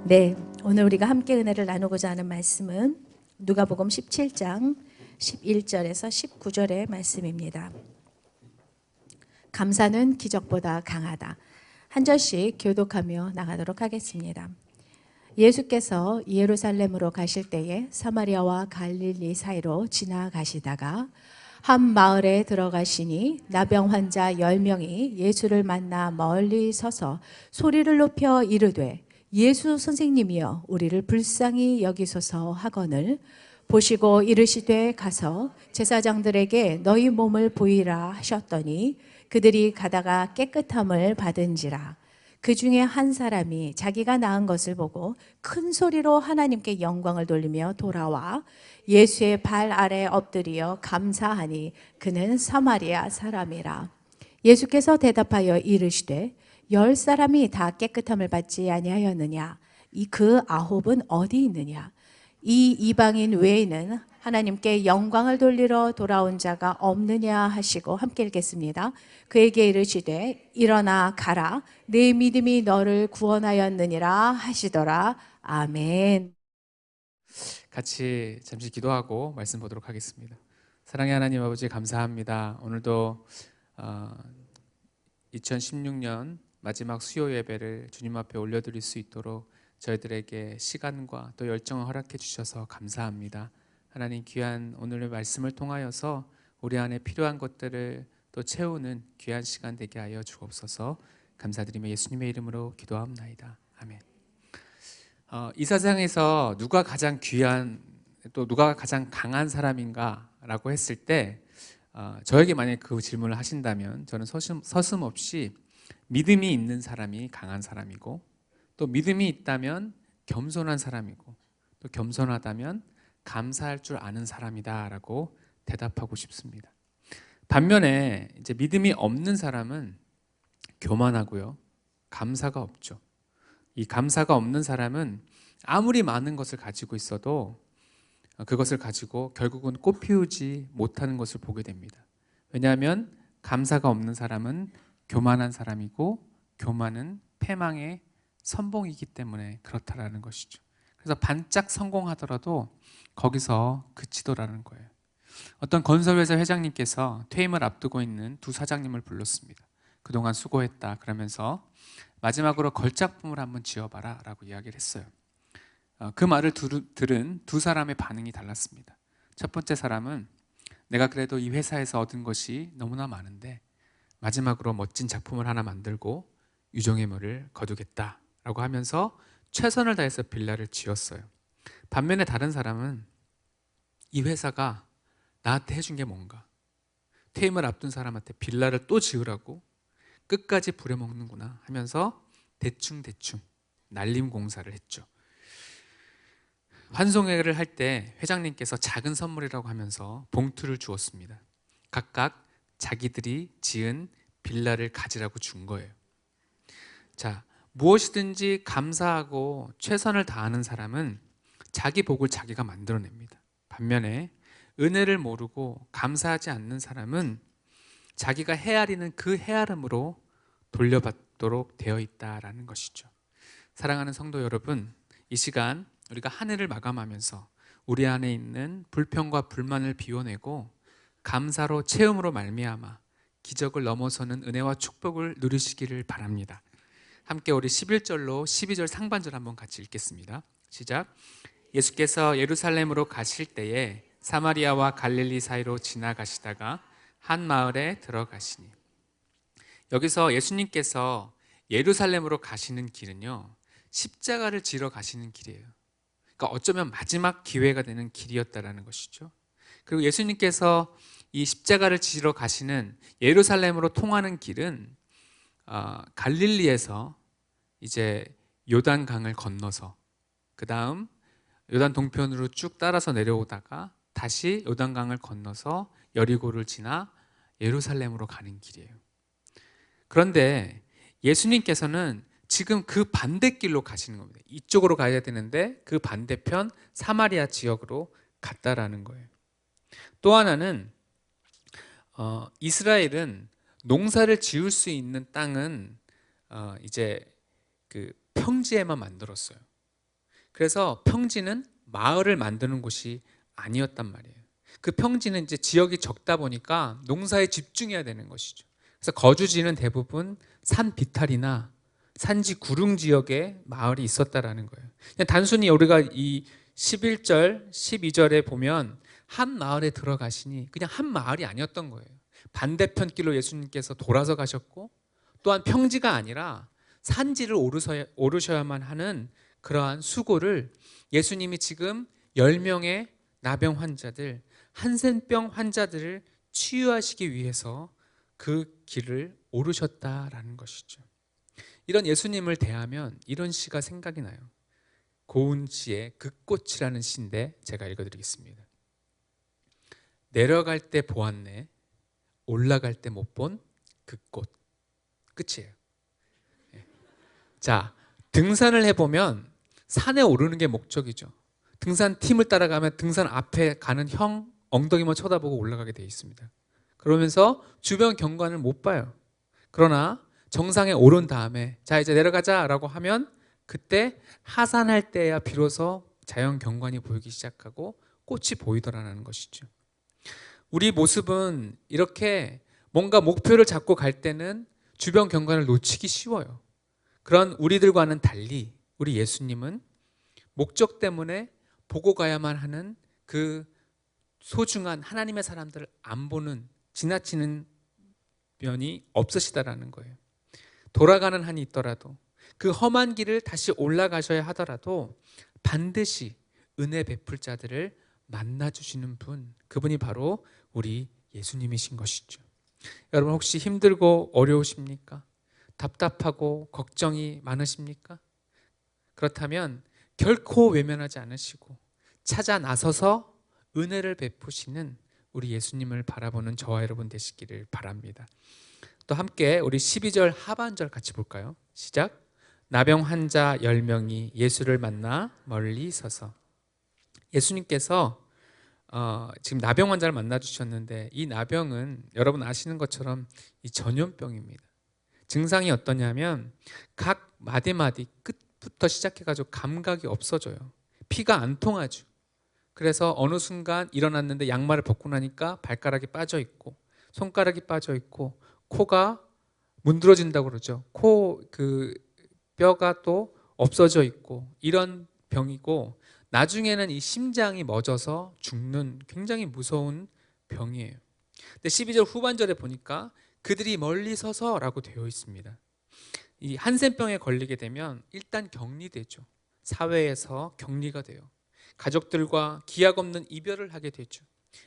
네, 오늘 우리가 함께 은혜를 나누고자 하는 말씀은 누가복음 17장 11절에서 19절의 말씀입니다. 감사는 기적보다 강하다. 한 절씩 교독하며 나가도록 하겠습니다. 예수께서 예루살렘으로 가실 때에 사마리아와 갈릴리 사이로 지나가시다가 한 마을에 들어가시니 나병 환자 10명이 예수를 만나 멀리 서서 소리를 높여 이르되 예수 선생님이여 우리를 불쌍히 여기소서 하거늘 보시고 이르시되 가서 제사장들에게 너희 몸을 보이라 하셨더니 그들이 가다가 깨끗함을 받은지라. 그 중에 한 사람이 자기가 낳은 것을 보고 큰 소리로 하나님께 영광을 돌리며 돌아와 예수의 발 아래 엎드려 감사하니 그는 사마리아 사람이라. 예수께서 대답하여 이르시되 10사람이 다 깨끗함을 받지 아니하였느냐? 그 9은 어디 있느냐? 이 이방인 외에는 하나님께 영광을 돌리러 돌아온 자가 없느냐 하시고 함께 읽겠습니다. 그에게 이르시되 일어나 가라 내 믿음이 너를 구원하였느니라 하시더라. 아멘. 같이 잠시 기도하고 말씀 보도록 하겠습니다. 사랑의 하나님 아버지 감사합니다. 오늘도 2016년 마지막 수요 예배를 주님 앞에 올려드릴 수 있도록 저희들에게 시간과 또 열정을 허락해 주셔서 감사합니다. 하나님 귀한 오늘의 말씀을 통하여서 우리 안에 필요한 것들을 또 채우는 귀한 시간 되게 하여 주옵소서. 감사드리며 예수님의 이름으로 기도합나이다. 아멘. 이 세상에서 누가 가장 귀한 또 누가 가장 강한 사람인가라고 했을 때 저에게 만약 그 질문을 하신다면 저는 서슴없이 믿음이 있는 사람이 강한 사람이고 또 믿음이 있다면 겸손한 사람이고 또 겸손하다면 감사할 줄 아는 사람이다라고 대답하고 싶습니다. 반면에 이제 믿음이 없는 사람은 교만하고요, 감사가 없죠. 이 감사가 없는 사람은 아무리 많은 것을 가지고 있어도 그것을 가지고 결국은 꽃 피우지 못하는 것을 보게 됩니다. 왜냐하면 감사가 없는 사람은 교만한 사람이고 교만은 패망의 선봉이기 때문에 그렇다라는 것이죠. 그래서 반짝 성공하더라도 거기서 그치더라는 거예요. 어떤 건설회사 회장님께서 퇴임을 앞두고 있는 두 사장님을 불렀습니다. 그동안 수고했다 그러면서 마지막으로 걸작품을 한번 지어봐라 라고 이야기를 했어요. 그 말을 들은 두 사람의 반응이 달랐습니다. 첫 번째 사람은 내가 그래도 이 회사에서 얻은 것이 너무나 많은데 마지막으로 멋진 작품을 하나 만들고 유종의 미를 거두겠다 라고 하면서 최선을 다해서 빌라를 지었어요. 반면에 다른 사람은 이 회사가 나한테 해준 게 뭔가, 퇴임을 앞둔 사람한테 빌라를 또 지으라고 끝까지 부려먹는구나 하면서 대충 날림 공사를 했죠. 환송회를 할 때 회장님께서 작은 선물이라고 하면서 봉투를 주었습니다. 각각 자기들이 지은 빌라를 가지라고 준 거예요. 자, 무엇이든지 감사하고 최선을 다하는 사람은 자기 복을 자기가 만들어냅니다. 반면에 은혜를 모르고 감사하지 않는 사람은 자기가 헤아리는 그 헤아림으로 돌려받도록 되어 있다라는 것이죠. 사랑하는 성도 여러분, 이 시간 우리가 한 해를 마감하면서 우리 안에 있는 불평과 불만을 비워내고 감사로 체험으로 말미암아 기적을 넘어서는 은혜와 축복을 누리시기를 바랍니다. 함께 우리 11절로 12절 상반절 한번 같이 읽겠습니다. 시작. 예수께서 예루살렘으로 가실 때에 사마리아와 갈릴리 사이로 지나가시다가 한 마을에 들어가시니. 여기서 예수님께서 예루살렘으로 가시는 길은요, 십자가를 지러 가시는 길이에요. 그러니까 어쩌면 마지막 기회가 되는 길이었다라는 것이죠. 그리고 예수님께서 이 십자가를 지러 가시는 예루살렘으로 통하는 길은 갈릴리에서 이제 요단강을 건너서 그 다음 요단 동편으로 쭉 따라서 내려오다가 다시 요단강을 건너서 여리고를 지나 예루살렘으로 가는 길이에요. 그런데 예수님께서는 지금 그 반대길로 가시는 겁니다. 이쪽으로 가야 되는데 그 반대편 사마리아 지역으로 갔다라는 거예요. 또 하나는 이스라엘은 농사를 지을 수 있는 땅은 이제 그 평지에만 만들었어요. 그래서 평지는 마을을 만드는 곳이 아니었단 말이에요. 그 평지는 이제 지역이 적다 보니까 농사에 집중해야 되는 것이죠. 그래서 거주지는 대부분 산 비탈이나 산지 구릉 지역에 마을이 있었다라는 거예요. 그냥 단순히 우리가 이 11절, 12절에 보면 한 마을에 들어가시니 그냥 한 마을이 아니었던 거예요. 반대편 길로 예수님께서 돌아서 가셨고, 또한 평지가 아니라 산지를 오르셔야만 하는 그러한 수고를 예수님이 지금 10명의 나병 환자들, 한센병 환자들을 치유하시기 위해서 그 길을 오르셨다라는 것이죠. 이런 예수님을 대하면 이런 시가 생각이 나요. 고운 시의 그 꽃이라는 시인데 제가 읽어드리겠습니다. 내려갈 때 보았네, 올라갈 때 못 본 그 꽃. 끝이에요. 자, 등산을 해보면 산에 오르는 게 목적이죠. 등산 팀을 따라가면 등산 앞에 가는 형 엉덩이만 쳐다보고 올라가게 되어 있습니다. 그러면서 주변 경관을 못 봐요. 그러나 정상에 오른 다음에 자 이제 내려가자라고 하면 그때 하산할 때야 비로소 자연 경관이 보이기 시작하고 꽃이 보이더라는 것이죠. 우리 모습은 이렇게 뭔가 목표를 잡고 갈 때는 주변 경관을 놓치기 쉬워요. 그런 우리들과는 달리 우리 예수님은 목적 때문에 보고 가야만 하는 그 소중한 하나님의 사람들을 안 보는, 지나치는 면이 없으시다라는 거예요. 돌아가는 한이 있더라도, 그 험한 길을 다시 올라가셔야 하더라도 반드시 은혜 베풀 자들을 만나주시는 분, 그분이 바로 우리 예수님이신 것이죠. 여러분 혹시 힘들고 어려우십니까? 답답하고 걱정이 많으십니까? 그렇다면 결코 외면하지 않으시고 찾아 나서서 은혜를 베푸시는 우리 예수님을 바라보는 저와 여러분 되시기를 바랍니다. 또 함께 우리 12절 하반절 같이 볼까요? 시작. 나병 환자 10명이 예수를 만나 멀리 서서. 예수님께서 지금 나병 환자를 만나 주셨는데, 이 나병은 여러분 아시는 것처럼 이 전염병입니다. 증상이 어떠냐면 각 마디마디 끝부터 시작해가지고 감각이 없어져요. 피가 안 통하죠. 그래서 어느 순간 일어났는데 양말을 벗고 나니까 발가락이 빠져 있고 손가락이 빠져 있고 코가 문드러진다고 그러죠. 코 그 뼈가 또 없어져 있고 이런 병이고, 나중에는 이 심장이 멎어서 죽는 굉장히 무서운 병이에요. 근데 12절 후반절에 보니까 그들이 멀리 서서라고 되어 있습니다. 이 한센병에 걸리게 되면 일단 격리되죠. 사회에서 격리가 돼요. 가족들과 기약 없는 이별을 하게 되죠.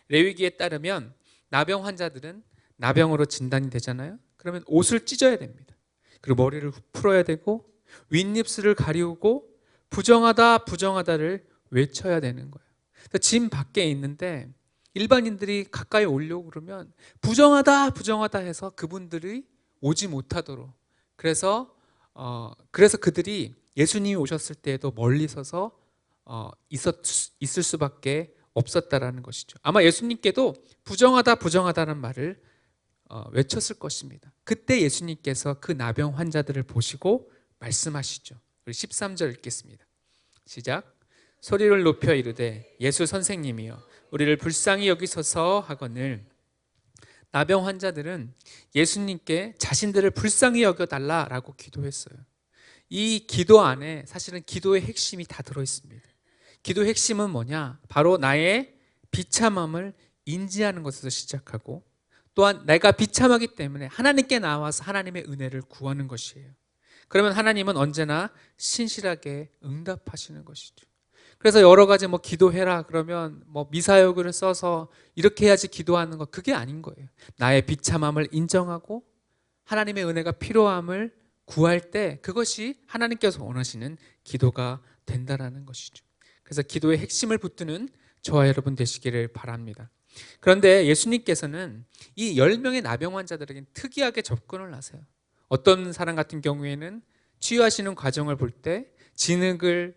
레위기에 따르면 나병 환자들은 나병으로 진단이 되잖아요. 그러면 옷을 찢어야 됩니다. 그리고 머리를 풀어야 되고 윗입술을 가리우고 부정하다 부정하다를 외쳐야 되는 거예요. 짐 밖에 있는데 일반인들이 가까이 오려고 그러면 부정하다 부정하다 해서 그분들이 오지 못하도록, 그래서 그들이 예수님이 오셨을 때에도 멀리 서서 있을 수밖에 없었다라는 것이죠. 아마 예수님께도 부정하다 부정하다는 말을 외쳤을 것입니다. 그때 예수님께서 그 나병 환자들을 보시고 말씀하시죠. 우리 13절 읽겠습니다. 시작. 소리를 높여 이르되 예수 선생님이여 우리를 불쌍히 여기소서 하거늘. 나병 환자들은 예수님께 자신들을 불쌍히 여겨달라라고 기도했어요. 이 기도 안에 사실은 기도의 핵심이 다 들어있습니다. 기도의 핵심은 뭐냐? 바로 나의 비참함을 인지하는 것에서 시작하고, 또한 내가 비참하기 때문에 하나님께 나와서 하나님의 은혜를 구하는 것이에요. 그러면 하나님은 언제나 신실하게 응답하시는 것이죠. 그래서 여러 가지 기도해라 그러면 미사여구를 써서 이렇게 해야지 기도하는 것, 그게 아닌 거예요. 나의 비참함을 인정하고 하나님의 은혜가 필요함을 구할 때 그것이 하나님께서 원하시는 기도가 된다라는 것이죠. 그래서 기도의 핵심을 붙드는 저와 여러분 되시기를 바랍니다. 그런데 예수님께서는 이 10명의 나병 환자들에게 특이하게 접근을 하세요. 어떤 사람 같은 경우에는 치유하시는 과정을 볼 때 진흙을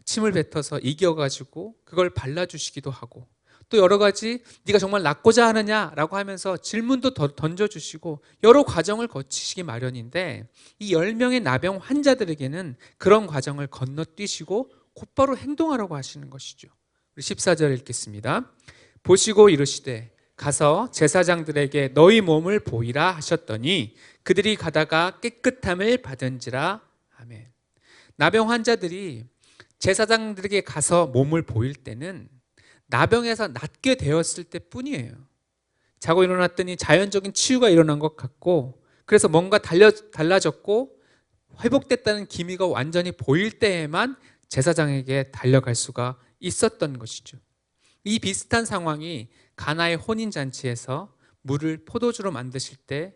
침을 뱉어서 이겨가지고 그걸 발라주시기도 하고, 또 여러 가지 네가 정말 낫고자 하느냐라고 하면서 질문도 던져주시고 여러 과정을 거치시기 마련인데, 이 10명의 나병 환자들에게는 그런 과정을 건너뛰시고 곧바로 행동하라고 하시는 것이죠. 우리 14절 읽겠습니다. 보시고 이르시되 가서 제사장들에게 너희 몸을 보이라 하셨더니 그들이 가다가 깨끗함을 받은지라. 아멘. 나병 환자들이 제사장들에게 가서 몸을 보일 때는 나병에서 낫게 되었을 때뿐이에요. 자고 일어났더니 자연적인 치유가 일어난 것 같고, 그래서 뭔가 달라졌고 회복됐다는 기미가 완전히 보일 때에만 제사장에게 달려갈 수가 있었던 것이죠. 이 비슷한 상황이 가나의 혼인잔치에서 물을 포도주로 만드실 때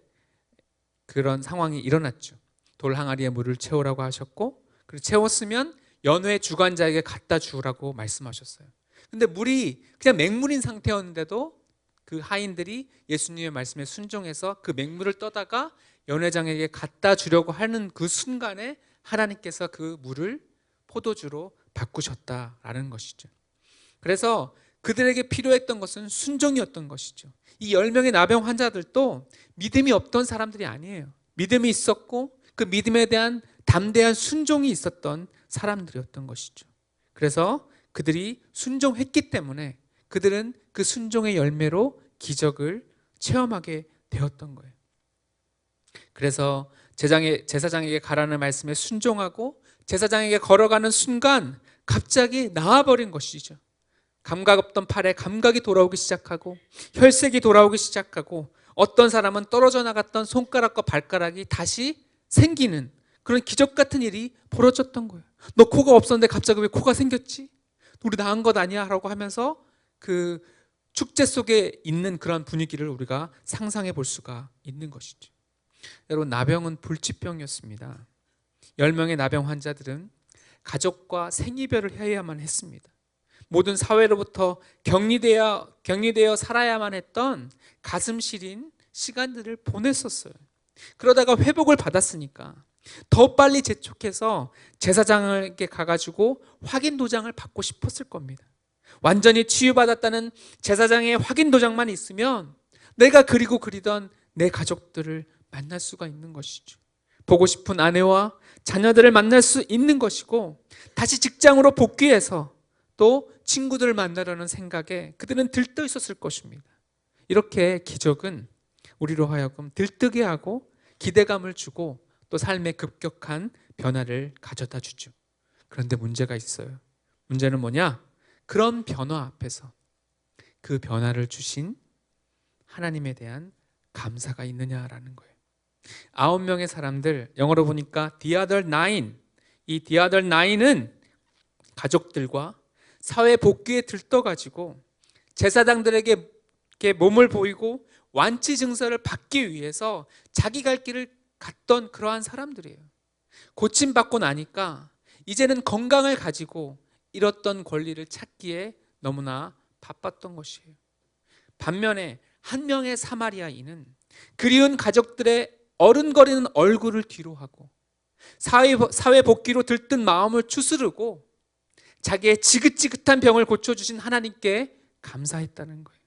그런 상황이 일어났죠. 돌 항아리에 물을 채우라고 하셨고, 그리고 채웠으면 연회 주관자에게 갖다 주라고 말씀하셨어요. 근데 물이 그냥 맹물인 상태였는데도 그 하인들이 예수님의 말씀에 순종해서 그 맹물을 떠다가 연회장에게 갖다 주려고 하는 그 순간에 하나님께서 그 물을 포도주로 바꾸셨다라는 것이죠. 그래서 그들에게 필요했던 것은 순종이었던 것이죠. 이 10명의 나병 환자들도 믿음이 없던 사람들이 아니에요. 믿음이 있었고 그 믿음에 대한 담대한 순종이 있었던 사람들이었던 것이죠. 그래서 그들이 순종했기 때문에 그들은 그 순종의 열매로 기적을 체험하게 되었던 거예요. 그래서 제사장에게 가라는 말씀에 순종하고 제사장에게 걸어가는 순간 갑자기 나아버린 것이죠. 감각 없던 팔에 감각이 돌아오기 시작하고 혈색이 돌아오기 시작하고 어떤 사람은 떨어져 나갔던 손가락과 발가락이 다시 생기는 그런 기적 같은 일이 벌어졌던 거예요. 너 코가 없었는데 갑자기 왜 코가 생겼지? 우리 나은 것 아니야? 라고 하면서 그 축제 속에 있는 그런 분위기를 우리가 상상해 볼 수가 있는 것이죠. 여러분, 나병은 불치병이었습니다. 10명의 나병 환자들은 가족과 생이별을 해야만 했습니다. 모든 사회로부터 격리되어 살아야만 했던 가슴 시린 시간들을 보냈었어요. 그러다가 회복을 받았으니까 더 빨리 재촉해서 제사장에게 가가지고 확인 도장을 받고 싶었을 겁니다. 완전히 치유받았다는 제사장의 확인 도장만 있으면 내가 그리고 그리던 내 가족들을 만날 수가 있는 것이죠. 보고 싶은 아내와 자녀들을 만날 수 있는 것이고 다시 직장으로 복귀해서 또 친구들을 만나려는 생각에 그들은 들떠 있었을 것입니다. 이렇게 기적은 우리로 하여금 들뜨게 하고 기대감을 주고 또 삶의 급격한 변화를 가져다 주죠. 그런데 문제가 있어요. 문제는 뭐냐? 그런 변화 앞에서 그 변화를 주신 하나님에 대한 감사가 있느냐라는 거예요. 9명의 사람들, 영어로 보니까 the other nine, 이 the other nine은 가족들과 사회 복귀에 들떠가지고 제사장들에게 몸을 보이고 완치 증서를 받기 위해서 자기 갈 길을 갔던 그러한 사람들이에요. 고침받고 나니까 이제는 건강을 가지고 잃었던 권리를 찾기에 너무나 바빴던 것이에요. 반면에 한 명의 사마리아인은 그리운 가족들의 어른거리는 얼굴을 뒤로하고 사회 복귀로 들뜬 마음을 추스르고 자기의 지긋지긋한 병을 고쳐주신 하나님께 감사했다는 거예요.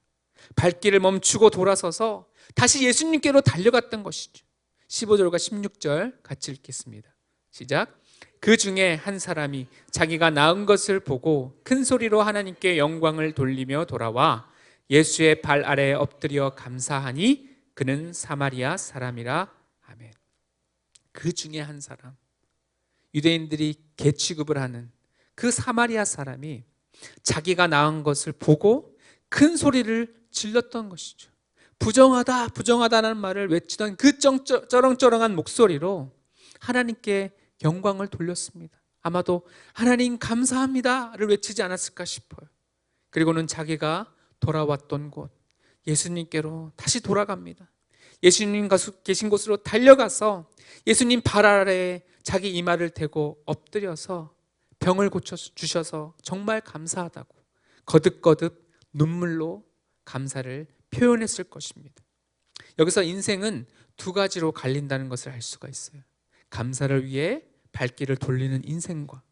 발길을 멈추고 돌아서서 다시 예수님께로 달려갔던 것이죠. 15절과 16절 같이 읽겠습니다. 시작. 그 중에 한 사람이 자기가 나은 것을 보고 큰 소리로 하나님께 영광을 돌리며 돌아와 예수의 발 아래에 엎드려 감사하니 그는 사마리아 사람이라. 아멘. 그 중에 한 사람, 유대인들이 개 취급을 하는 그 사마리아 사람이 자기가 나은 것을 보고 큰 소리를 질렀던 것이죠. 부정하다, 부정하다는 말을 외치던 그 쩌렁쩌렁한 목소리로 하나님께 영광을 돌렸습니다. 아마도 하나님 감사합니다를 외치지 않았을까 싶어요. 그리고는 자기가 돌아왔던 곳 예수님께로 다시 돌아갑니다. 예수님 계신 곳으로 달려가서 예수님 발 아래에 자기 이마를 대고 엎드려서 병을 고쳐주셔서 정말 감사하다고 거듭거듭 눈물로 감사를 표현했을 것입니다. 여기서 인생은 두 가지로 갈린다는 것을 알 수가 있어요. 감사를 위해 발길을 돌리는 인생과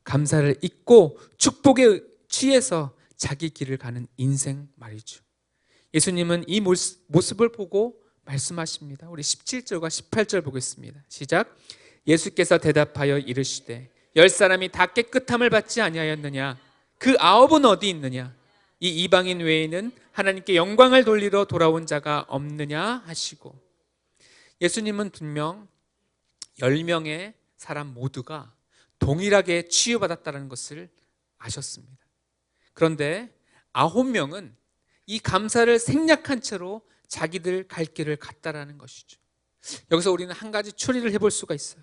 감사를 잊고 축복에 취해서 자기 길을 가는 인생 말이죠. 예수님은 이 모습을 보고 말씀하십니다. 우리 17절과 18절 보겠습니다. 시작. 예수께서 대답하여 이르시되 10사람이 다 깨끗함을 받지 아니하였느냐? 그 9은 어디 있느냐? 이 이방인 외에는 하나님께 영광을 돌리러 돌아온 자가 없느냐 하시고, 예수님은 분명 10명의 사람 모두가 동일하게 치유받았다는 것을 아셨습니다. 그런데 9명은 이 감사를 생략한 채로 자기들 갈 길을 갔다라는 것이죠. 여기서 우리는 한 가지 추리를 해볼 수가 있어요.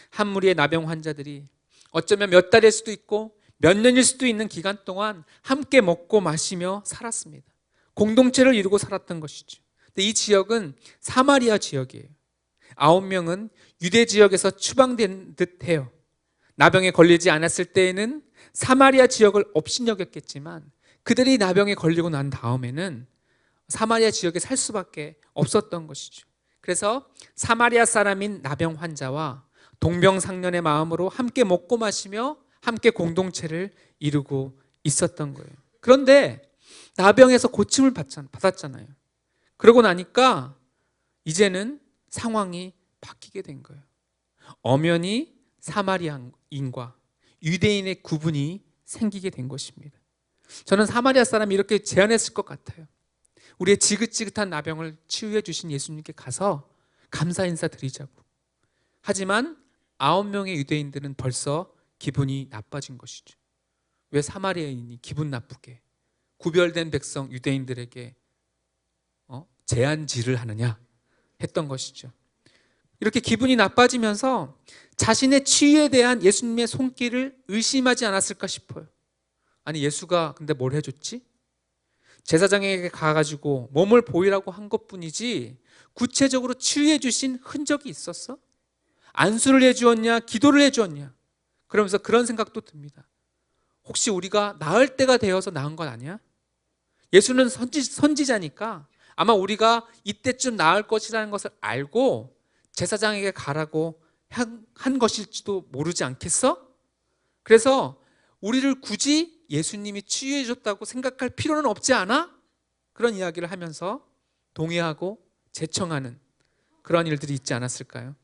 한 무리의 나병 환자들이 어쩌면 몇 달일 수도 있고 몇 년일 수도 있는 기간 동안 함께 먹고 마시며 살았습니다. 공동체를 이루고 살았던 것이죠. 근데 이 지역은 사마리아 지역이에요. 9명은 유대 지역에서 추방된 듯해요. 나병에 걸리지 않았을 때에는 사마리아 지역을 업신여겼겠지만 그들이 나병에 걸리고 난 다음에는 사마리아 지역에 살 수밖에 없었던 것이죠. 그래서 사마리아 사람인 나병 환자와 동병상련의 마음으로 함께 먹고 마시며 함께 공동체를 이루고 있었던 거예요. 그런데 나병에서 고침을 받았잖아요. 그러고 나니까 이제는 상황이 바뀌게 된 거예요. 엄연히 사마리아인과 유대인의 구분이 생기게 된 것입니다. 저는 사마리아 사람이 이렇게 제안했을 것 같아요. 우리의 지긋지긋한 나병을 치유해 주신 예수님께 가서 감사 인사 드리자고. 하지만 9명의 유대인들은 벌써 기분이 나빠진 것이죠. 왜 사마리아인이 기분 나쁘게 구별된 백성 유대인들에게 제한질을 하느냐 했던 것이죠. 이렇게 기분이 나빠지면서 자신의 치유에 대한 예수님의 손길을 의심하지 않았을까 싶어요. 아니, 예수가 근데 뭘 해줬지? 제사장에게 가가지고 몸을 보이라고 한 것뿐이지 구체적으로 치유해 주신 흔적이 있었어? 안수를 해주었냐? 기도를 해주었냐? 그러면서 그런 생각도 듭니다. 혹시 우리가 나을 때가 되어서 나은 건 아니야? 예수는 선지자니까 아마 우리가 이때쯤 나을 것이라는 것을 알고 제사장에게 가라고 한 것일지도 모르지 않겠어? 그래서 우리를 굳이 예수님이 치유해 줬다고 생각할 필요는 없지 않아? 그런 이야기를 하면서 동의하고 제청하는 그런 일들이 있지 않았을까요?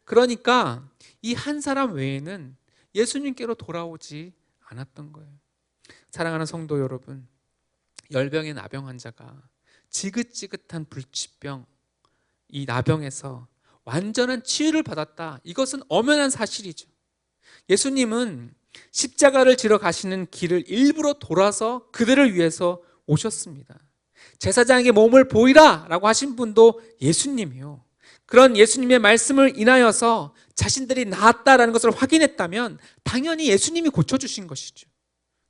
그러니까 이 한 사람 외에는 예수님께로 돌아오지 않았던 거예요. 사랑하는 성도 여러분, 열병의 나병 환자가 지긋지긋한 불치병, 이 나병에서 완전한 치유를 받았다. 이것은 엄연한 사실이죠. 예수님은 십자가를 지러 가시는 길을 일부러 돌아서 그들을 위해서 오셨습니다. 제사장에게 몸을 보이라 라고 하신 분도 예수님이요. 그런 예수님의 말씀을 인하여서 자신들이 나았다라는 것을 확인했다면 당연히 예수님이 고쳐주신 것이죠.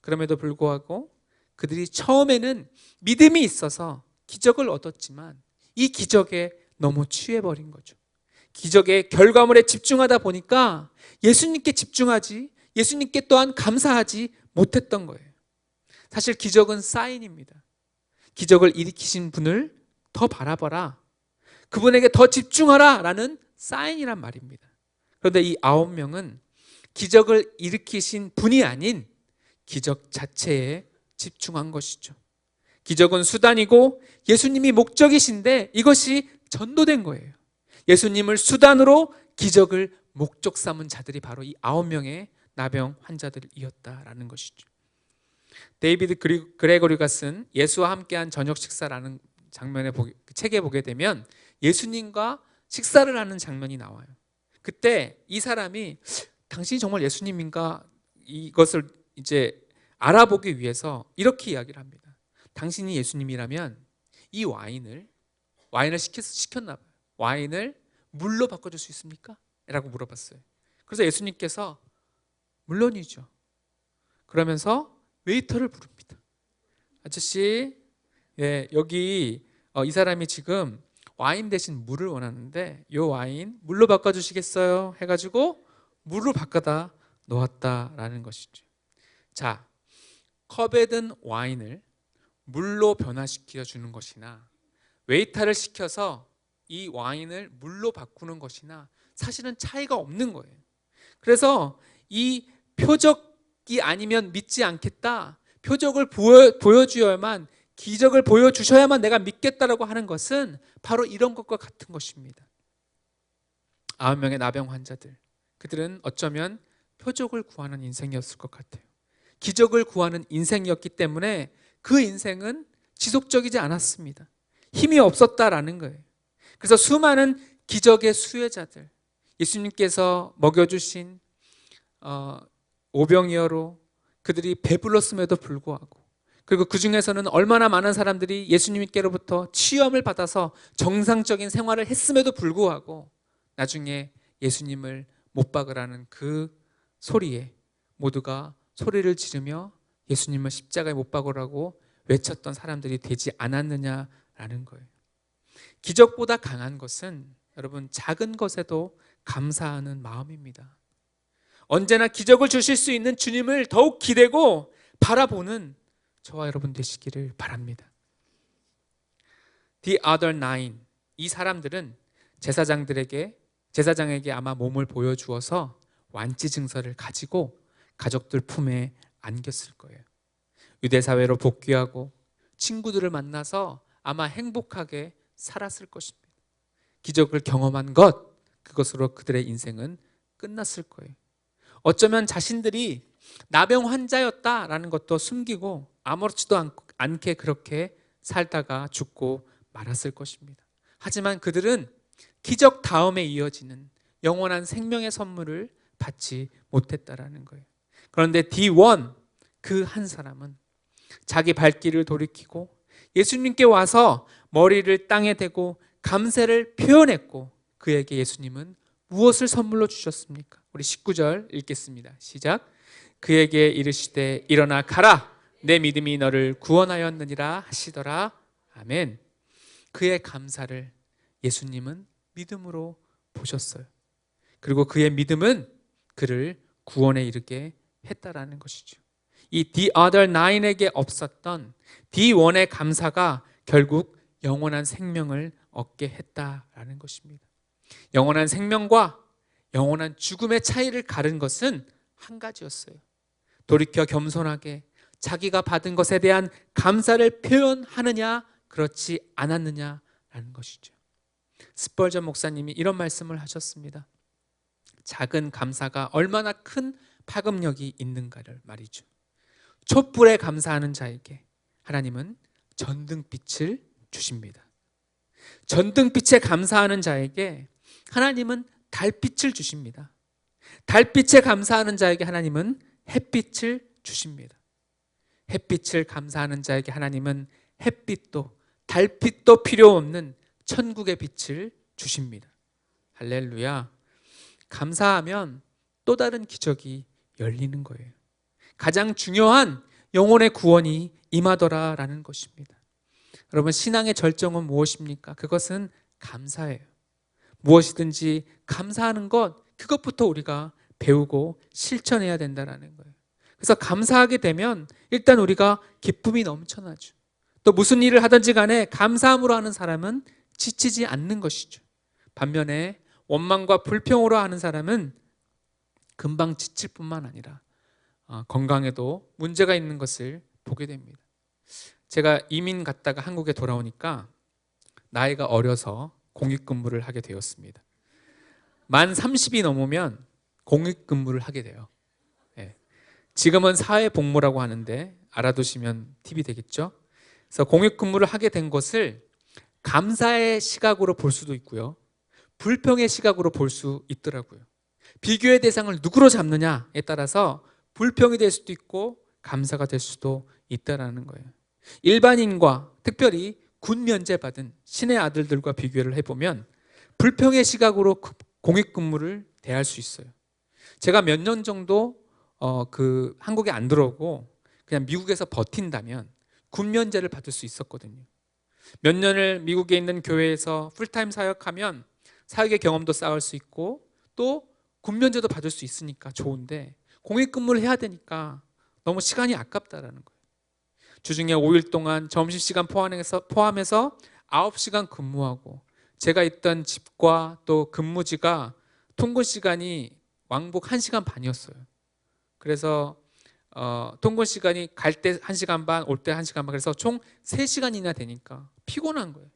그럼에도 불구하고 그들이 처음에는 믿음이 있어서 기적을 얻었지만 이 기적에 너무 취해버린 거죠. 기적의 결과물에 집중하다 보니까 예수님께 집중하지, 예수님께 또한 감사하지 못했던 거예요. 사실 기적은 사인입니다. 기적을 일으키신 분을 더 바라봐라, 그분에게 더 집중하라 라는 사인이란 말입니다. 그런데 이 9명은 기적을 일으키신 분이 아닌 기적 자체에 집중한 것이죠. 기적은 수단이고 예수님이 목적이신데 이것이 전도된 거예요. 예수님을 수단으로 기적을 목적 삼은 자들이 바로 이 9명의 나병 환자들이었다라는 것이죠. 데이비드 그레고리가 쓴 예수와 함께한 저녁 식사라는 책에 보게 되면 예수님과 식사를 하는 장면이 나와요. 그때 이 사람이 당신이 정말 예수님인가 이것을 이제 알아보기 위해서 이렇게 이야기를 합니다. 당신이 예수님이라면 이 와인을 시켰나 봐요. 와인을 물로 바꿔줄 수 있습니까? 라고 물어봤어요. 그래서 예수님께서 물론이죠. 그러면서 웨이터를 부릅니다. 아저씨, 여기 이 사람이 지금 와인 대신 물을 원하는데 이 와인 물로 바꿔주시겠어요? 해가지고 물로 바꿔다 놓았다라는 것이죠. 자, 컵에 든 와인을 물로 변화시켜 주는 것이나 웨이터를 시켜서 이 와인을 물로 바꾸는 것이나 사실은 차이가 없는 거예요. 그래서 이 표적이 아니면 믿지 않겠다, 표적을 보여주어야만, 기적을 보여주셔야만 내가 믿겠다라고 하는 것은 바로 이런 것과 같은 것입니다. 9명의 나병 환자들, 그들은 어쩌면 표적을 구하는 인생이었을 것 같아요. 기적을 구하는 인생이었기 때문에 그 인생은 지속적이지 않았습니다. 힘이 없었다라는 거예요. 그래서 수많은 기적의 수혜자들, 예수님께서 먹여주신 오병이어로 그들이 배불렀음에도 불구하고, 그리고 그 중에서는 얼마나 많은 사람들이 예수님께로부터 치유함을 받아서 정상적인 생활을 했음에도 불구하고 나중에 예수님을 못 박으라는 그 소리에 모두가 소리를 지르며 예수님을 십자가에 못 박으라고 외쳤던 사람들이 되지 않았느냐라는 거예요. 기적보다 강한 것은 여러분 작은 것에도 감사하는 마음입니다. 언제나 기적을 주실 수 있는 주님을 더욱 기대고 바라보는 저와 여러분 되시기를 바랍니다. The other nine, 이 사람들은 제사장에게 아마 몸을 보여주어서 완치 증서를 가지고 가족들 품에 안겼을 거예요. 유대 사회로 복귀하고 친구들을 만나서 아마 행복하게 살았을 것입니다. 기적을 경험한 그것으로 그들의 인생은 끝났을 거예요. 어쩌면 자신들이 나병 환자였다라는 것도 숨기고 아무렇지도 않게 그렇게 살다가 죽고 말았을 것입니다. 하지만 그들은 기적 다음에 이어지는 영원한 생명의 선물을 받지 못했다라는 거예요. 그런데 D1, 그 한 사람은 자기 발길을 돌이키고 예수님께 와서 머리를 땅에 대고 감사를 표현했고, 그에게 예수님은 무엇을 선물로 주셨습니까? 우리 19절 읽겠습니다. 시작. 그에게 이르시되 일어나 가라, 내 믿음이 너를 구원하였느니라 하시더라. 아멘. 그의 감사를 예수님은 믿음으로 보셨어요. 그리고 그의 믿음은 그를 구원에 이르게 했다라는 것이죠. 이 The other nine에게 없었던 D1의 감사가 결국 영원한 생명을 얻게 했다라는 것입니다. 영원한 생명과 영원한 죽음의 차이를 가른 것은 한 가지였어요. 돌이켜 겸손하게 자기가 받은 것에 대한 감사를 표현하느냐 그렇지 않았느냐라는 것이죠. 스펄전 목사님이 이런 말씀을 하셨습니다. 작은 감사가 얼마나 큰 파급력이 있는가를 말이죠. 촛불에 감사하는 자에게 하나님은 전등빛을 주십니다. 전등빛에 감사하는 자에게 하나님은 달빛을 주십니다. 달빛에 감사하는 자에게 하나님은 햇빛을 주십니다. 햇빛을 감사하는 자에게 하나님은 햇빛도 달빛도 필요 없는 천국의 빛을 주십니다. 할렐루야. 감사하면 또 다른 기적이 열리는 거예요. 가장 중요한 영혼의 구원이 임하더라라는 것입니다. 여러분, 신앙의 절정은 무엇입니까? 그것은 감사예요. 무엇이든지 감사하는 것, 그것부터 우리가 배우고 실천해야 된다는 거예요. 그래서 감사하게 되면 일단 우리가 기쁨이 넘쳐나죠. 또 무슨 일을 하든지 간에 감사함으로 하는 사람은 지치지 않는 것이죠. 반면에 원망과 불평으로 하는 사람은 금방 지칠 뿐만 아니라 건강에도 문제가 있는 것을 보게 됩니다. 제가 이민 갔다가 한국에 돌아오니까 나이가 어려서 공익근무를 하게 되었습니다. 만 30이 넘으면 공익근무를 하게 돼요. 네. 지금은 사회복무라고 하는데 알아두시면 팁이 되겠죠. 그래서 공익근무를 하게 된 것을 감사의 시각으로 볼 수도 있고요, 불평의 시각으로 볼 수 있더라고요. 비교의 대상을 누구로 잡느냐에 따라서 불평이 될 수도 있고 감사가 될 수도 있다라는 거예요. 일반인과 특별히 군 면제받은 신의 아들들과 비교를 해보면 불평의 시각으로 공익근무를 대할 수 있어요. 제가 몇 년 정도 한국에 안 들어오고 그냥 미국에서 버틴다면 군 면제를 받을 수 있었거든요. 몇 년을 미국에 있는 교회에서 풀타임 사역하면 사역의 경험도 쌓을 수 있고 또 군 면제도 받을 수 있으니까 좋은데, 공익근무를 해야 되니까 너무 시간이 아깝다라는 거예요. 주중에 5일 동안 점심시간 포함해서 9시간 근무하고, 제가 있던 집과 또 근무지가 통근 시간이 왕복 1시간 반이었어요. 그래서 통근 시간이 갈 때 1시간 반, 올 때 1시간 반, 그래서 총 3시간이나 되니까 피곤한 거예요.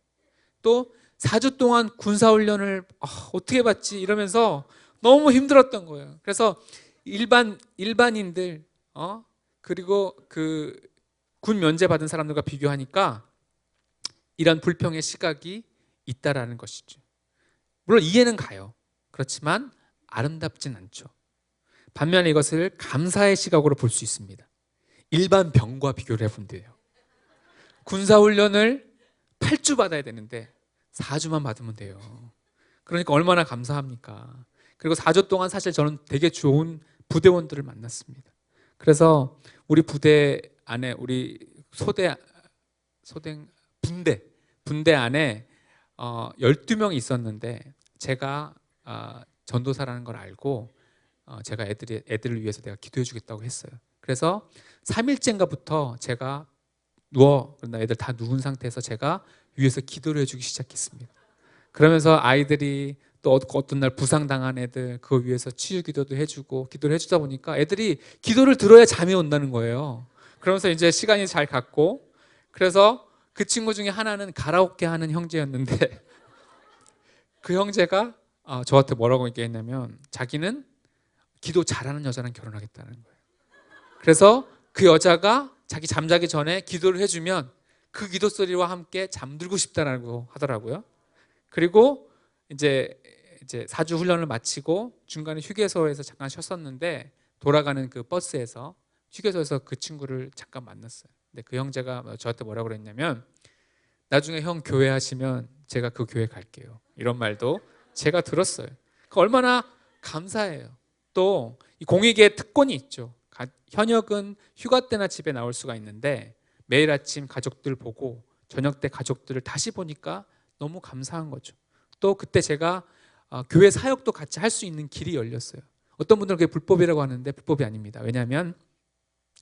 또 4주 동안 군사훈련을 어떻게 받지 이러면서 너무 힘들었던 거예요. 그래서 일반인들 그리고 그 군 면제 받은 사람들과 비교하니까 이런 불평의 시각이 있다라는 것이죠. 물론 이해는 가요. 그렇지만 아름답진 않죠. 반면에 이것을 감사의 시각으로 볼 수 있습니다. 일반 병과 비교를 해보면 돼요. 군사훈련을 8주 받아야 되는데 4주만 받으면 돼요. 그러니까 얼마나 감사합니까? 그리고 4주 동안 사실 저는 되게 좋은 부대원들을 만났습니다. 그래서 우리 부대 안에 우리 분대 안에 12명이 있었는데 제가 전도사라는 걸 알고 제가 애들을 위해서 내가 기도해 주겠다고 했어요. 그래서 3일째인가부터 제가 그러나 애들 다 누운 상태에서 제가 위에서 기도를 해주기 시작했습니다. 그러면서 아이들이 또 어떤 날 부상당한 애들 그거 위해서 치유 기도도 해주고 기도를 해주다 보니까 애들이 기도를 들어야 잠이 온다는 거예요. 그러면서 이제 시간이 잘 갔고, 그래서 그 친구 중에 하나는 가라오케 하는 형제였는데 그 형제가 저한테 뭐라고 얘기했냐면 자기는 기도 잘하는 여자랑 결혼하겠다는 거예요. 그래서 그 여자가 자기 잠자기 전에 기도를 해주면 그 기도 소리와 함께 잠들고 싶다라고 하더라고요. 그리고 이제 4주 훈련을 마치고 중간에 휴게소에서 잠깐 쉬었었는데 돌아가는 그 버스에서 휴게소에서 그 친구를 잠깐 만났어요. 근데 그 형제가 저한테 뭐라고 그랬냐면 나중에 형 교회 하시면 제가 그 교회 갈게요. 이런 말도 제가 들었어요. 얼마나 감사해요. 또 이 공익의 특권이 있죠. 현역은 휴가 때나 집에 나올 수가 있는데 매일 아침 가족들 보고 저녁 때 가족들을 다시 보니까 너무 감사한 거죠. 또 그때 제가 교회 사역도 같이 할 수 있는 길이 열렸어요. 어떤 분들은 그게 불법이라고 하는데 불법이 아닙니다. 왜냐하면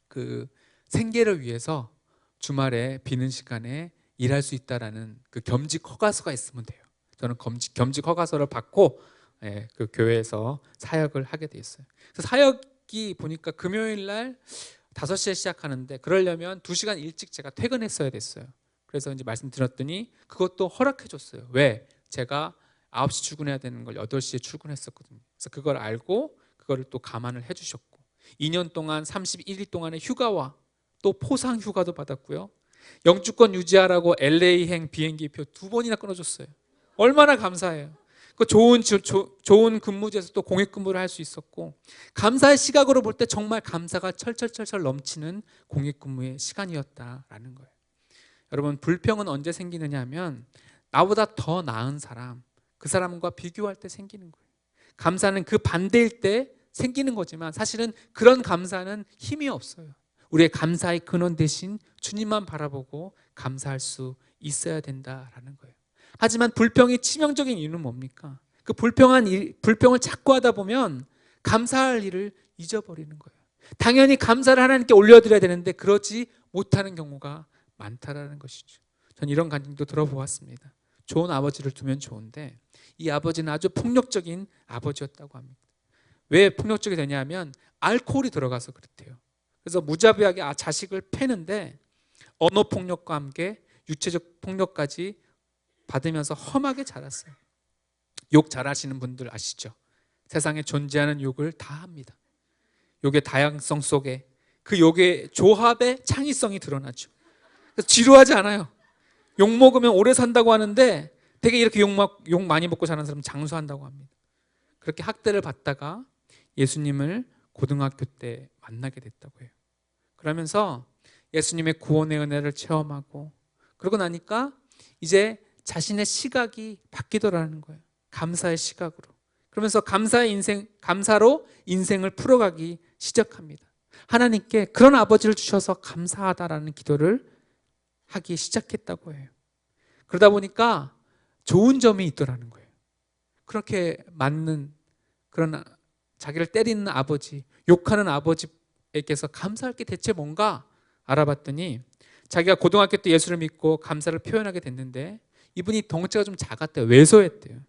그 생계를 위해서 주말에 비는 시간에 일할 수 있다라는 그 겸직 허가서가 있으면 돼요. 저는 겸직 허가서를 받고 그 교회에서 사역을 하게 돼 있어요. 그래서 사역이 보니까 금요일 날 5시에 시작하는데 그러려면 2시간 일찍 제가 퇴근했어야 됐어요. 그래서 이제 말씀드렸더니 그것도 허락해 줬어요. 왜? 제가 9시 출근해야 되는 걸 8시에 출근했었거든요. 그래서 그걸 알고 그거를 또 감안을 해 주셨고 2년 동안 31일 동안의 휴가와 또 포상 휴가도 받았고요. 영주권 유지하라고 LA행 비행기표 2번이나 끊어줬어요. 얼마나 감사해요. 그 좋은 근무지에서 또 공익 근무를 할 수 있었고 감사의 시각으로 볼 때 정말 감사가 철철철철 넘치는 공익 근무의 시간이었다라는 거예요. 여러분 불평은 언제 생기느냐 하면 나보다 더 나은 사람 그 사람과 비교할 때 생기는 거예요. 감사는 그 반대일 때 생기는 거지만 사실은 그런 감사는 힘이 없어요. 우리의 감사의 근원 대신 주님만 바라보고 감사할 수 있어야 된다라는 거예요. 하지만 불평이 치명적인 이유는 뭡니까? 그 불평을 자꾸 하다 보면 감사할 일을 잊어버리는 거예요. 당연히 감사를 하나님께 올려드려야 되는데 그러지 못하는 경우가 많다라는 것이죠. 전 이런 간증도 들어보았습니다. 좋은 아버지를 두면 좋은데 이 아버지는 아주 폭력적인 아버지였다고 합니다. 왜 폭력적이 되냐면 알코올이 들어가서 그렇대요. 그래서 무자비하게 자식을 패는데 언어 폭력과 함께 육체적 폭력까지 받으면서 험하게 자랐어요. 욕 잘하시는 분들 아시죠? 세상에 존재하는 욕을 다 합니다. 욕의 다양성 속에 그 욕의 조합의 창의성이 드러나죠. 그래서 지루하지 않아요. 욕 먹으면 오래 산다고 하는데 되게 이렇게 욕 많이 먹고 자는 사람은 장수한다고 합니다. 그렇게 학대를 받다가 예수님을 고등학교 때 만나게 됐다고 해요. 그러면서 예수님의 구원의 은혜를 체험하고 그러고 나니까 이제 자신의 시각이 바뀌더라는 거예요. 감사의 시각으로. 그러면서 감사로 인생을 풀어가기 시작합니다. 하나님께 그런 아버지를 주셔서 감사하다라는 기도를 하기 시작했다고 해요. 그러다 보니까 좋은 점이 있더라는 거예요. 그렇게 맞는 그런 자기를 때리는 아버지, 욕하는 아버지에게서 감사할 게 대체 뭔가 알아봤더니 자기가 고등학교 때 예수를 믿고 감사를 표현하게 됐는데 이분이 덩치가 좀 작았대요. 왜소했대요.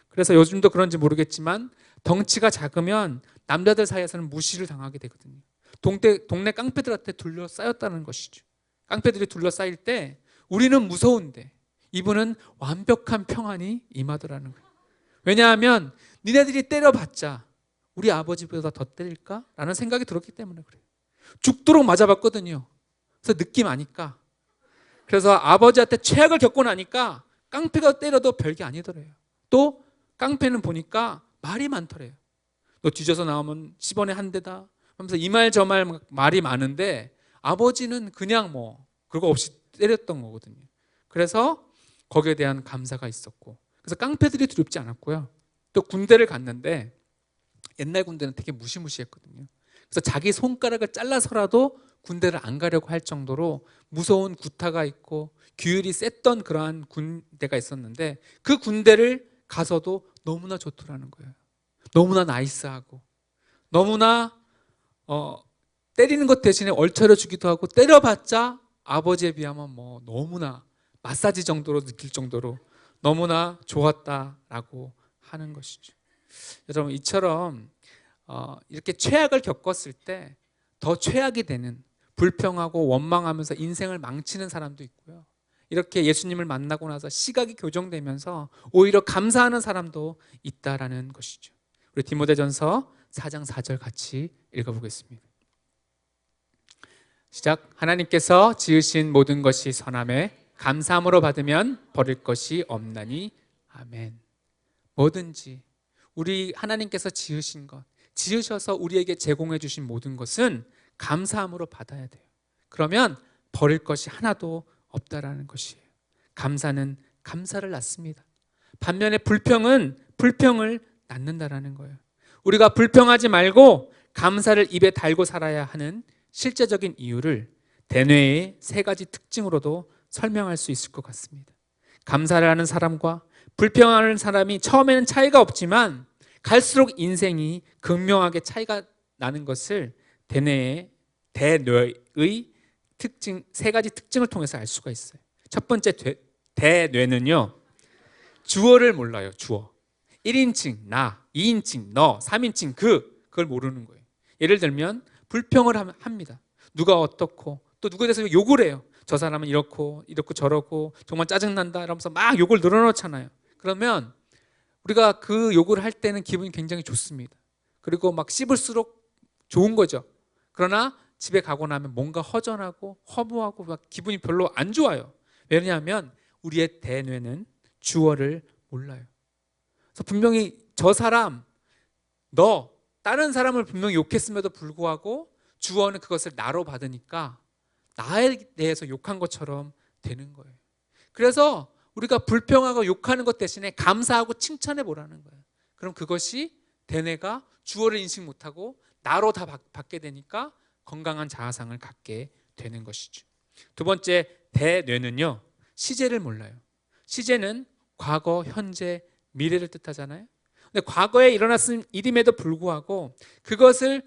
그래서 요즘도 그런지 모르겠지만 덩치가 작으면 남자들 사이에서는 무시를 당하게 되거든요. 동네 깡패들한테 둘러싸였다는 것이죠. 깡패들이 둘러싸일 때 우리는 무서운데 이분은 완벽한 평안이 임하더라는 거예요. 왜냐하면 니네들이 때려봤자 우리 아버지보다 더 때릴까? 라는 생각이 들었기 때문에 그래요. 죽도록 맞아봤거든요. 그래서 느낌 아니까. 그래서 아버지한테 최악을 겪고 나니까 깡패가 때려도 별게 아니더래요. 또 깡패는 보니까 말이 많더래요. 너 뒤져서 나오면 10원에 한 대다 하면서 이 말 저 말 말이 많은데 아버지는 그냥 뭐 그거 없이 때렸던 거거든요. 그래서 거기에 대한 감사가 있었고, 그래서 깡패들이 두렵지 않았고요. 또 군대를 갔는데 옛날 군대는 되게 무시무시했거든요. 그래서 자기 손가락을 잘라서라도 군대를 안 가려고 할 정도로 무서운 구타가 있고 규율이 셌던 그러한 군대가 있었는데, 그 군대를 가서도 너무나 좋더라는 거예요. 너무나 나이스하고 너무나 때리는 것 대신에 얼차려 주기도 하고, 때려봤자 아버지에 비하면 뭐 너무나 마사지 정도로 느낄 정도로 너무나 좋았다라고 하는 것이죠. 여러분, 이처럼 이렇게 최악을 겪었을 때 더 최악이 되는, 불평하고 원망하면서 인생을 망치는 사람도 있고요. 이렇게 예수님을 만나고 나서 시각이 교정되면서 오히려 감사하는 사람도 있다라는 것이죠. 우리 디모데전서 4장 4절 같이 읽어보겠습니다. 시작. 하나님께서 지으신 모든 것이 선함에 감사함으로 받으면 버릴 것이 없나니. 아멘. 뭐든지 우리 하나님께서 지으신 것, 지으셔서 우리에게 제공해 주신 모든 것은 감사함으로 받아야 돼요. 그러면 버릴 것이 하나도 없다라는 것이에요. 감사는 감사를 낳습니다. 반면에 불평은 불평을 낳는다라는 거예요. 우리가 불평하지 말고 감사를 입에 달고 살아야 하는 실제적인 이유를 대뇌의 3가지 특징으로도 설명할 수 있을 것 같습니다. 감사를 하는 사람과 불평하는 사람이 처음에는 차이가 없지만 갈수록 인생이 극명하게 차이가 나는 것을 대뇌의 특징, 3가지 특징을 통해서 알 수가 있어요. 첫 번째, 대뇌는요, 주어를 몰라요. 주어. 1인칭 나, 2인칭 너, 3인칭 그걸 모르는 거예요. 예를 들면 불평을 합니다. 누가 어떻고, 또 누구에 대해서 욕을 해요. 저 사람은 이렇고 저렇고 정말 짜증난다 이러면서 막 욕을 늘어놓잖아요. 그러면 우리가 그 욕을 할 때는 기분이 굉장히 좋습니다. 그리고 막 씹을수록 좋은 거죠. 그러나 집에 가고 나면 뭔가 허전하고 허무하고 막 기분이 별로 안 좋아요. 왜냐하면 우리의 대뇌는 주어를 몰라요. 그래서 분명히 저 사람, 너, 다른 사람을 분명히 욕했음에도 불구하고 주어는 그것을 나로 받으니까 나에 대해서 욕한 것처럼 되는 거예요. 그래서 우리가 불평하고 욕하는 것 대신에 감사하고 칭찬해 보라는 거예요. 그럼 그것이 대뇌가 주어를 인식 못하고 나로 다 받게 되니까 건강한 자아상을 갖게 되는 것이죠. 두 번째, 대뇌는요, 시제를 몰라요. 시제는 과거, 현재, 미래를 뜻하잖아요. 근데 과거에 일어났은 일임에도 불구하고 그것을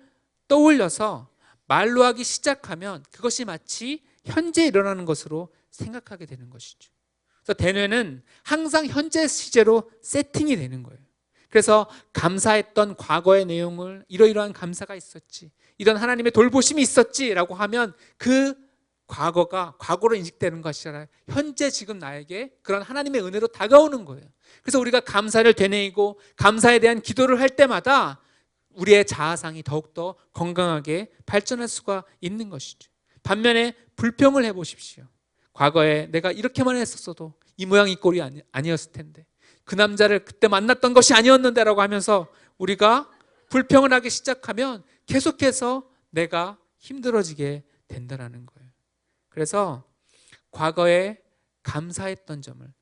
떠올려서 말로 하기 시작하면 그것이 마치 현재 일어나는 것으로 생각하게 되는 것이죠. 그래서 대뇌는 항상 현재 시제로 세팅이 되는 거예요. 그래서 감사했던 과거의 내용을 이러이러한 감사가 있었지, 이런 하나님의 돌보심이 있었지라고 하면 그 과거가 과거로 인식되는 것이 아니라 현재 지금 나에게 그런 하나님의 은혜로 다가오는 거예요. 그래서 우리가 감사를 되뇌이고 감사에 대한 기도를 할 때마다 우리의 자아상이 더욱더 건강하게 발전할 수가 있는 것이죠. 반면에 불평을 해보십시오. 과거에 내가 이렇게만 했었어도 이 모양 이 꼴이 아니었을 텐데, 그 남자를 그때 만났던 것이 아니었는데 라고 하면서 우리가 불평을 하기 시작하면 계속해서 내가 힘들어지게 된다는 거예요. 그래서 과거에 감사했던 점을,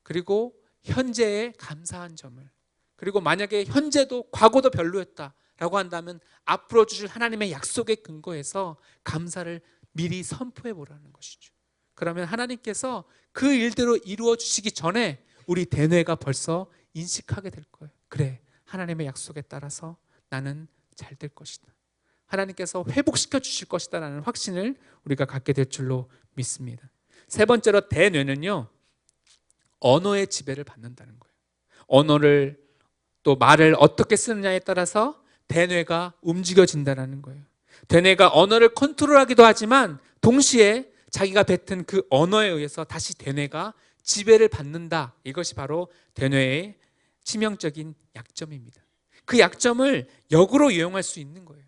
그리고 현재에 감사한 점을, 그리고 만약에 현재도 과거도 별로였다라고 한다면 앞으로 주실 하나님의 약속에 근거해서 감사를 미리 선포해 보라는 것이죠. 그러면 하나님께서 그 일대로 이루어 주시기 전에 우리 대뇌가 벌써 인식하게 될 거예요. 그래, 하나님의 약속에 따라서 나는 잘 될 것이다. 하나님께서 회복시켜 주실 것이다 라는 확신을 우리가 갖게 될 줄로 믿습니다. 세 번째로, 대뇌는요, 언어의 지배를 받는다는 거예요. 언어를, 또 말을 어떻게 쓰느냐에 따라서 대뇌가 움직여진다는 거예요. 대뇌가 언어를 컨트롤하기도 하지만 동시에 자기가 뱉은 그 언어에 의해서 다시 대뇌가 지배를 받는다. 이것이 바로 대뇌의 치명적인 약점입니다. 그 약점을 역으로 이용할 수 있는 거예요.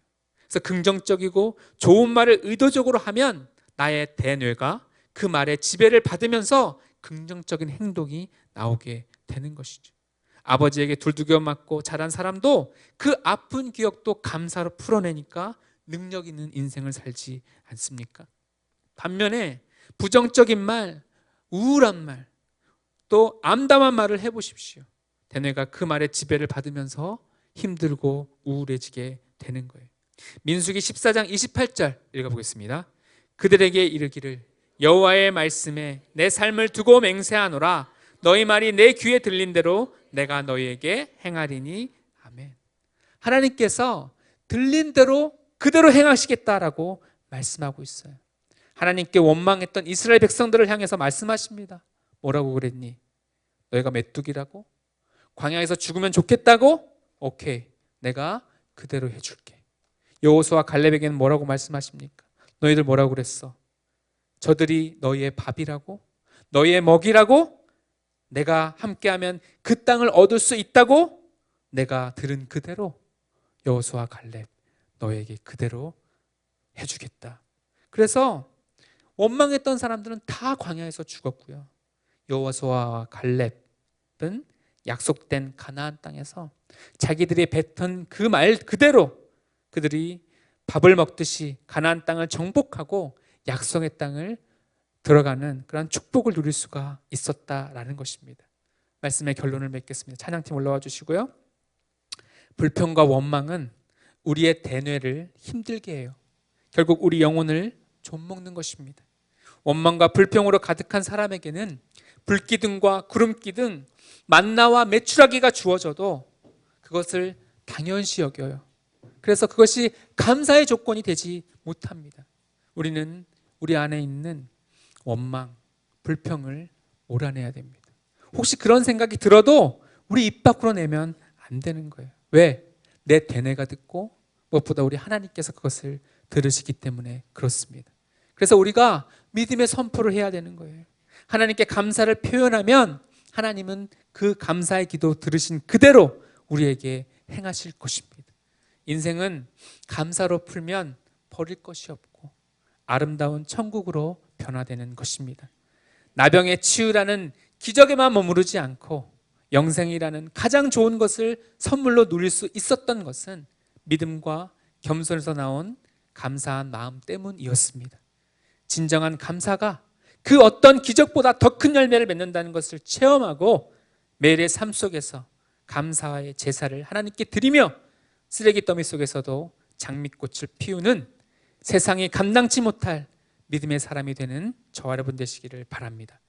그래서 긍정적이고 좋은 말을 의도적으로 하면 나의 대뇌가 그 말의 지배를 받으면서 긍정적인 행동이 나오게 되는 것이죠. 아버지에게 두들겨 맞고 자란 사람도 그 아픈 기억도 감사로 풀어내니까 능력 있는 인생을 살지 않습니까? 반면에 부정적인 말, 우울한 말, 또 암담한 말을 해보십시오. 대뇌가 그 말의 지배를 받으면서 힘들고 우울해지게 되는 거예요. 민수기 14장 28절 읽어보겠습니다. 그들에게 이르기를 여호와의 말씀에 내 삶을 두고 맹세하노라. 너희 말이 내 귀에 들린 대로 내가 너희에게 행하리니. 아멘. 하나님께서 들린 대로 그대로 행하시겠다라고 말씀하고 있어요. 하나님께 원망했던 이스라엘 백성들을 향해서 말씀하십니다. 뭐라고 그랬니? 너희가 메뚜기라고? 광야에서 죽으면 좋겠다고? 오케이, 내가 그대로 해줄게. 여호수아 갈렙에게는 뭐라고 말씀하십니까? 너희들 뭐라고 그랬어? 저들이 너희의 밥이라고? 너희의 먹이라고? 내가 함께하면 그 땅을 얻을 수 있다고? 내가 들은 그대로 여호수아 갈렙 너희에게 그대로 해주겠다. 그래서 원망했던 사람들은 다 광야에서 죽었고요. 여호수아와 갈렙은 약속된 가나안 땅에서 자기들이 뱉은 그 말 그대로 그들이 밥을 먹듯이 가나안 땅을 정복하고 약속의 땅을 들어가는 그런 축복을 누릴 수가 있었다라는 것입니다. 말씀의 결론을 맺겠습니다. 찬양팀 올라와 주시고요. 불평과 원망은 우리의 대뇌를 힘들게 해요. 결국 우리 영혼을 좀먹는 것입니다. 원망과 불평으로 가득한 사람에게는 불기둥과 구름기둥, 만나와 메추라기가 주어져도 그것을 당연시 여겨요. 그래서 그것이 감사의 조건이 되지 못합니다. 우리는 우리 안에 있는 원망, 불평을 몰아내야 됩니다. 혹시 그런 생각이 들어도 우리 입 밖으로 내면 안 되는 거예요. 왜? 내 대뇌가 듣고 무엇보다 우리 하나님께서 그것을 들으시기 때문에 그렇습니다. 그래서 우리가 믿음의 선포를 해야 되는 거예요. 하나님께 감사를 표현하면 하나님은 그 감사의 기도 들으신 그대로 우리에게 행하실 것입니다. 인생은 감사로 풀면 버릴 것이 없고 아름다운 천국으로 변화되는 것입니다. 나병의 치유라는 기적에만 머무르지 않고 영생이라는 가장 좋은 것을 선물로 누릴 수 있었던 것은 믿음과 겸손에서 나온 감사한 마음 때문이었습니다. 진정한 감사가 그 어떤 기적보다 더 큰 열매를 맺는다는 것을 체험하고 매일의 삶 속에서 감사의 제사를 하나님께 드리며 쓰레기 더미 속에서도 장미꽃을 피우는 세상이 감당치 못할 믿음의 사람이 되는 저와 여러분 되시기를 바랍니다.